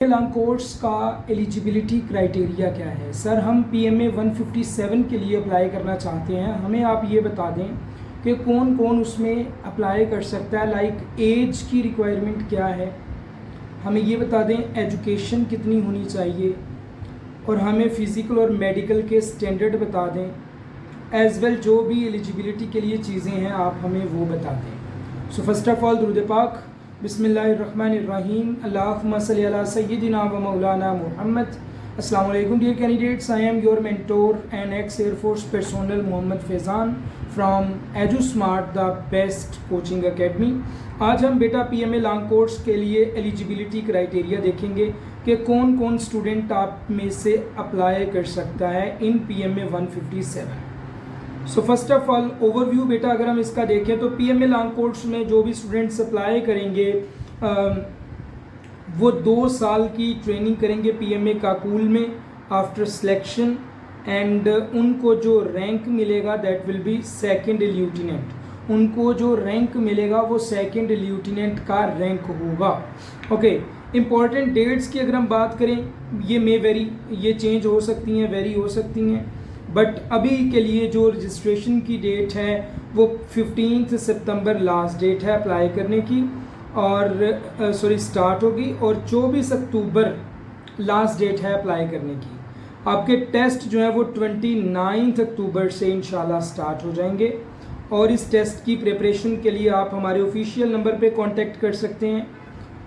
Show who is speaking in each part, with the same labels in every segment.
Speaker 1: Long course का eligibility criteria क्या है? सर हम PMA 157 के लिए अप्लाई करना चाहते हैं, हमें आप ये बता दें कि कौन कौन उसमें अप्लाई कर सकता है। लाइक एज की रिक्वायरमेंट क्या है, हमें ये बता दें, एजुकेशन कितनी होनी चाहिए, और हमें फ़िज़िकल और मेडिकल के स्टैंडर्ड बता दें। एज़ वेल जो भी एलिजिबिलिटी के लिए चीज़ें हैं आप हमें वो बता दें। सो फर्स्ट ऑफ़ ऑल दुरूद पाक, बिस्मिल्लाहिर्रहमानिर्रहीम, अल्लाहुम्मा सल्ली अला सय्यिदिना व मौलाना मुहम्मद। अस्सलाम वालेकुम dear candidates, I am your mentor and ex air force personnel Mohammad Faizan from Edusmart, the best coaching academy. आज हम बेटा PMA लॉन्ग कोर्स के लिए एलिजिबिलिटी क्राइटेरिया देखेंगे कि कौन कौन स्टूडेंट आप में से अप्लाई कर सकता है इन PMA 157। So first of all overview बेटा अगर हम इसका देखें तो PMA लॉन्ग कोर्स में जो भी स्टूडेंट्स अप्लाई करेंगे वो 2 साल की ट्रेनिंग करेंगे PMA काकूल में आफ्टर सिलेक्शन, एंड उनको जो रैंक मिलेगा that will be second lieutenant. उनको जो रैंक मिलेगा वो सेकंड लेफ्टिनेंट का रैंक होगा। ओके, इम्पॉर्टेंट डेट्स की अगर हम बात करें, ये मे वेरी, ये चेंज हो सकती हैं, वेरी हो सकती हैं, बट अभी के लिए जो रजिस्ट्रेशन की डेट है वो 15 सितंबर लास्ट डेट है अप्लाई करने की, और स्टार्ट होगी, और 24 अक्टूबर लास्ट डेट है अप्लाई करने की। आपके टेस्ट जो है वो 29 अक्टूबर से इंशाल्लाह स्टार्ट हो जाएंगे, और इस टेस्ट की प्रिपरेशन के लिए आप हमारे ऑफिशियल नंबर पे कांटेक्ट कर सकते हैं।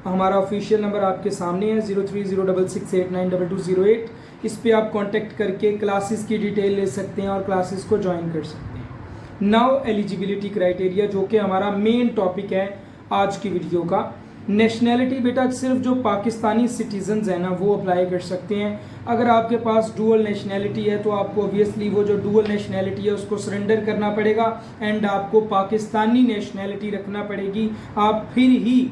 Speaker 1: हमारा ऑफिशियल नंबर आपके सामने है 0306689208। इस पे आप कांटेक्ट करके क्लासेस की डिटेल ले सकते हैं और क्लासेस को ज्वाइन कर सकते हैं। नाउ एलिजिबिलिटी क्राइटेरिया, जो कि हमारा मेन टॉपिक है आज की वीडियो का। नेशनैलिटी बेटा सिर्फ जो पाकिस्तानी सिटीजन्स हैं ना वो अप्लाई कर सकते हैं। अगर आपके पास डुअल नेशनैलिटी है तो आपको ऑब्वियसली वो जो डुअल नेशनैलिटी है उसको सरेंडर करना पड़ेगा, एंड आपको पाकिस्तानी नेशनैलिटी रखना पड़ेगी, आप फिर ही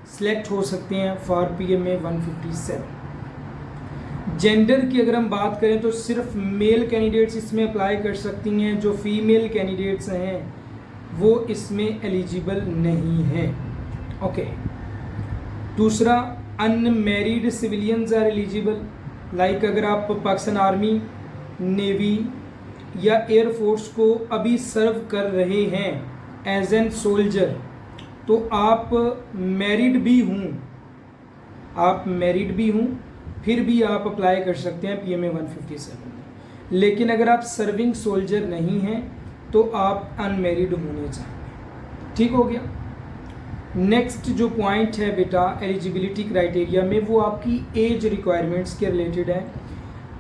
Speaker 1: सिलेक्ट हो सकते हैं फॉर PMA 157। जेंडर की अगर हम बात करें तो सिर्फ मेल कैंडिडेट्स इसमें अप्लाई कर सकती हैं, जो फीमेल कैंडिडेट्स हैं वो इसमें एलिजिबल नहीं हैं। ओके, दूसरा, unmarried civilians are eligible. Like अगर आप पाकिस्तान आर्मी, नेवी या एयरफोर्स को अभी सर्व कर रहे हैं एज एन सोल्जर, तो आप मैरिड भी हूँ, फिर भी आप अप्लाई कर सकते हैं PMA 157 में। लेकिन अगर आप सर्विंग सोल्जर नहीं हैं तो आप अनमैरिड होने चाहिए। ठीक हो गया। नेक्स्ट जो पॉइंट है बेटा एलिजिबिलिटी क्राइटेरिया में, वो आपकी एज रिक्वायरमेंट्स के रिलेटेड है।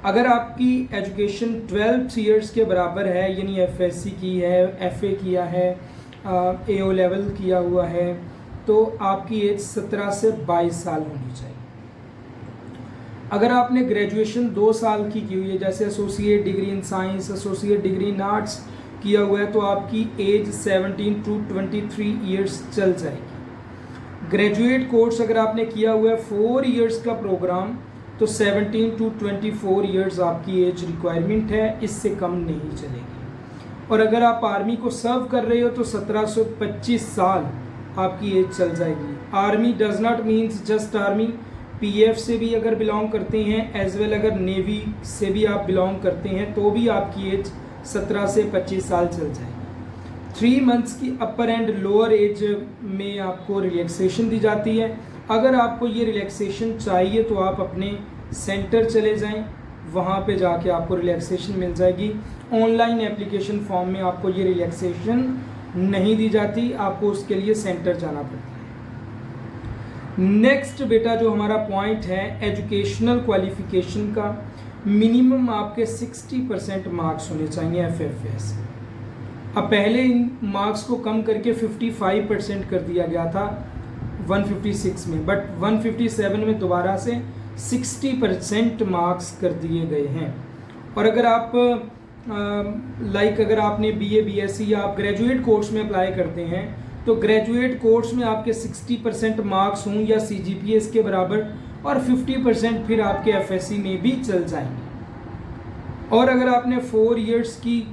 Speaker 1: अगर आपकी एजुकेशन 12 ईयर्स के बराबर है, यानी FSC की है, FA किया है, AO लेवल किया हुआ है, तो आपकी एज 17 से 22 साल होनी चाहिए। अगर आपने ग्रेजुएशन 2 साल की हुई है, जैसे associate degree in science, associate degree in arts किया हुआ है, तो आपकी एज 17 to 23 ईयर्स चल जाएगी। ग्रेजुएट कोर्स अगर आपने किया हुआ है 4 ईयर्स का प्रोग्राम, तो 17 to 24 ईयर्स आपकी एज रिक्वायरमेंट है, इससे कम नहीं चलेगी। और अगर आप आर्मी को सर्व कर रहे हो तो 17 से 25 साल आपकी एज चल जाएगी। Army does not means just army, PF से भी अगर बिलोंग करते हैं, एज वेल अगर नेवी से भी आप बिलोंग करते हैं, तो भी आपकी एज 17 से 25 साल चल जाएगी। 3 मंथ्स की अपर एंड लोअर एज में आपको रिलैक्सेशन दी जाती है। अगर आपको ये रिलैक्सेशन चाहिए तो आप अपने सेंटर चले जाएं, वहाँ पे जाके आपको रिलैक्सेशन मिल जाएगी। ऑनलाइन एप्लीकेशन फॉर्म में आपको ये रिलैक्सेशन नहीं दी जाती, आपको उसके लिए सेंटर जाना पड़ता है। नेक्स्ट बेटा जो हमारा पॉइंट है एजुकेशनल क्वालिफिकेशन का, मिनिमम आपके 60% मार्क्स होने चाहिए FFS। अब पहले इन मार्क्स को कम करके 55% कर दिया गया था 156 में, बट 157 में दोबारा से 60% मार्क्स कर दिए गए हैं। और अगर आप अगर आपने BA BSc या आप ग्रेजुएट कोर्स में अप्लाई करते हैं, तो ग्रेजुएट कोर्स में आपके 60% मार्क्स हों या CGPA के बराबर, और 50% फिर आपके FSC में भी चल जाएंगे। और अगर आपने 4 इयर्स की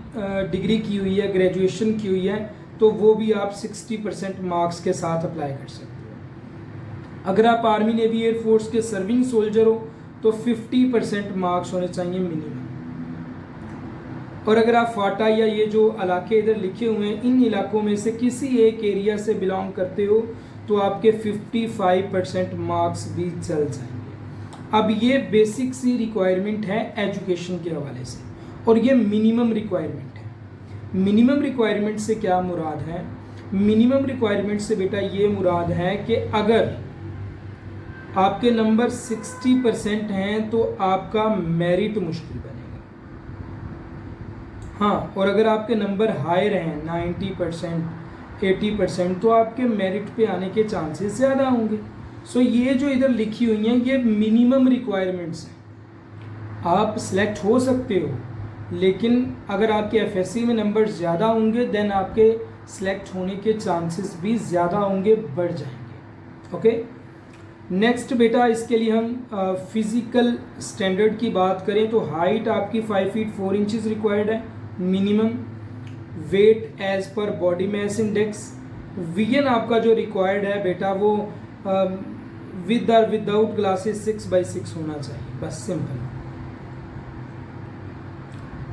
Speaker 1: डिग्री की हुई है, ग्रेजुएशन की हुई है, तो वो भी आप 60% मार्क्स के साथ अप्लाई कर सकते हो। अगर आप आर्मी नेवी एयरफोर्स के सर्विंग सोल्जर हो तो 50% मार्क्स होने चाहिए मिनिमम। और अगर आप फाटा या ये जो इलाके इधर लिखे हुए हैं इन इलाकों में से किसी एक एरिया से बिलोंग करते हो तो आपके 55% मार्क्स भी चल जाएंगे। अब ये बेसिक सी रिक्वायरमेंट है एजुकेशन के हवाले से, और ये मिनिमम रिक्वायरमेंट है। मिनिमम रिक्वायरमेंट से क्या मुराद है? मिनिमम रिक्वायरमेंट से बेटा ये मुराद है कि अगर आपके नंबर 60% हैं तो आपका मेरिट मुश्किल बनेगा। हाँ, और अगर आपके नंबर हायर हैं 90%, 80% तो आपके मेरिट पे आने के चांसेस ज़्यादा होंगे। सो ये जो इधर लिखी हुई हैं ये मिनिमम रिक्वायरमेंट्स हैं। आप सिलेक्ट हो सकते हो, लेकिन अगर आपके एफएससी में नंबर ज़्यादा होंगे देन आपके सिलेक्ट होने के चांसेस भी ज़्यादा होंगे, बढ़ जाएंगे। ओके, नेक्स्ट बेटा इसके लिए हम फिज़िकल स्टैंडर्ड की बात करें तो हाइट आपकी 5 फीट 4 इंचज़ रिक्वायर्ड है minimum. Weight as per body mass index. Vision आपका जो रिक्वायर्ड है बेटा वो विद और विदाउट ग्लासेस 6/6 होना चाहिए, बस सिंपल।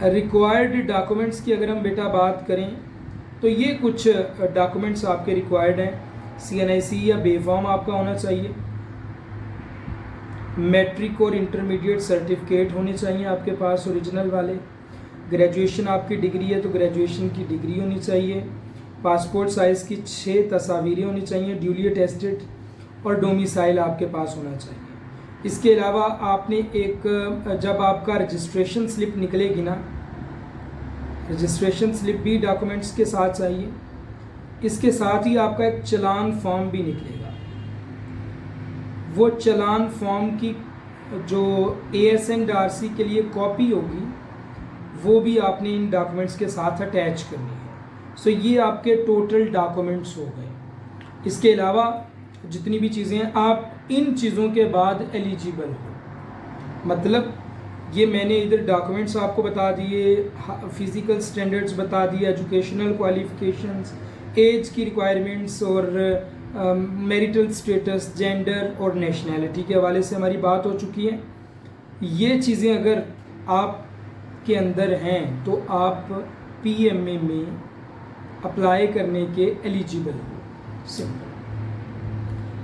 Speaker 1: रिक्वायर्ड डॉक्यूमेंट्स की अगर हम बेटा बात करें तो ये कुछ डॉक्यूमेंट्स आपके रिक्वायर्ड हैं। CNIC या बेफॉर्म आपका होना चाहिए। मैट्रिक और इंटरमीडिएट सर्टिफिकेट होने चाहिए आपके पास ओरिजिनल वाले। ग्रेजुएशन आपकी डिग्री है तो ग्रेजुएशन की डिग्री होनी चाहिए। पासपोर्ट साइज़ की 6 तस्वीरें होनी चाहिए ड्यूली अटेस्टेड, और डोमिसाइल आपके पास होना चाहिए। इसके अलावा आपने एक जब आपका रजिस्ट्रेशन स्लिप निकलेगी ना, रजिस्ट्रेशन स्लिप भी डॉक्यूमेंट्स के साथ चाहिए। इसके साथ ही आपका एक चालान फॉर्म भी निकलेगा। वो चालान फॉर्म की जो ASN/RC के लिए कॉपी होगी वो भी आपने इन डॉक्यूमेंट्स के साथ अटैच करनी है। सो ये आपके टोटल डॉक्यूमेंट्स हो गए। इसके अलावा जितनी भी चीज़ें हैं आप इन चीज़ों के बाद एलिजिबल हो। मतलब ये मैंने इधर डॉक्यूमेंट्स आपको बता दिए, फिज़िकल स्टैंडर्ड्स बता दिए, एजुकेशनल क्वालिफ़िकेशंस, एज की रिक्वायरमेंट्स और मैरिटल स्टेटस, जेंडर और नेशनैलिटी के हवाले से हमारी बात हो चुकी है। ये चीज़ें अगर आप के अंदर हैं तो आप PMA में अप्लाई करने के एलिजिबल हो, सिंपल।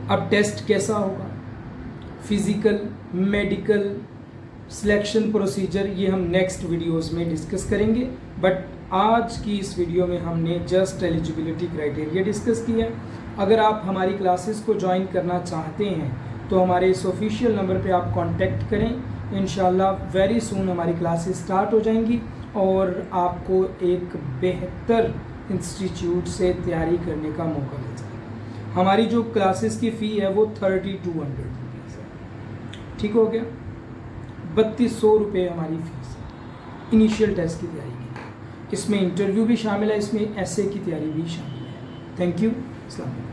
Speaker 1: अब टेस्ट कैसा होगा, फिज़िकल, मेडिकल, सिलेक्शन प्रोसीजर, ये हम नेक्स्ट वीडियोस में डिस्कस करेंगे। बट आज की इस वीडियो में हमने जस्ट एलिजिबिलिटी क्राइटेरिया डिस्कस किया। अगर आप हमारी क्लासेस को ज्वाइन करना चाहते हैं तो हमारे इस ऑफिशियल नंबर पे आप कांटेक्ट करें। इंशाल्लाह वेरी सून हमारी क्लासेस स्टार्ट हो जाएंगी और आपको एक बेहतर इंस्टीट्यूट से तैयारी करने का मौका मिल जाएगा। हमारी जो क्लासेस की फ़ी है वो 3200 रुपीज़ है, ठीक हो गया। 3200 रुपये हमारी फ़ीस है इनिशियल टेस्ट की तैयारी की। इसमें इंटरव्यू भी शामिल है, इसमें essay की तैयारी भी शामिल है। Thank you. अस्सलाम वालेकुम।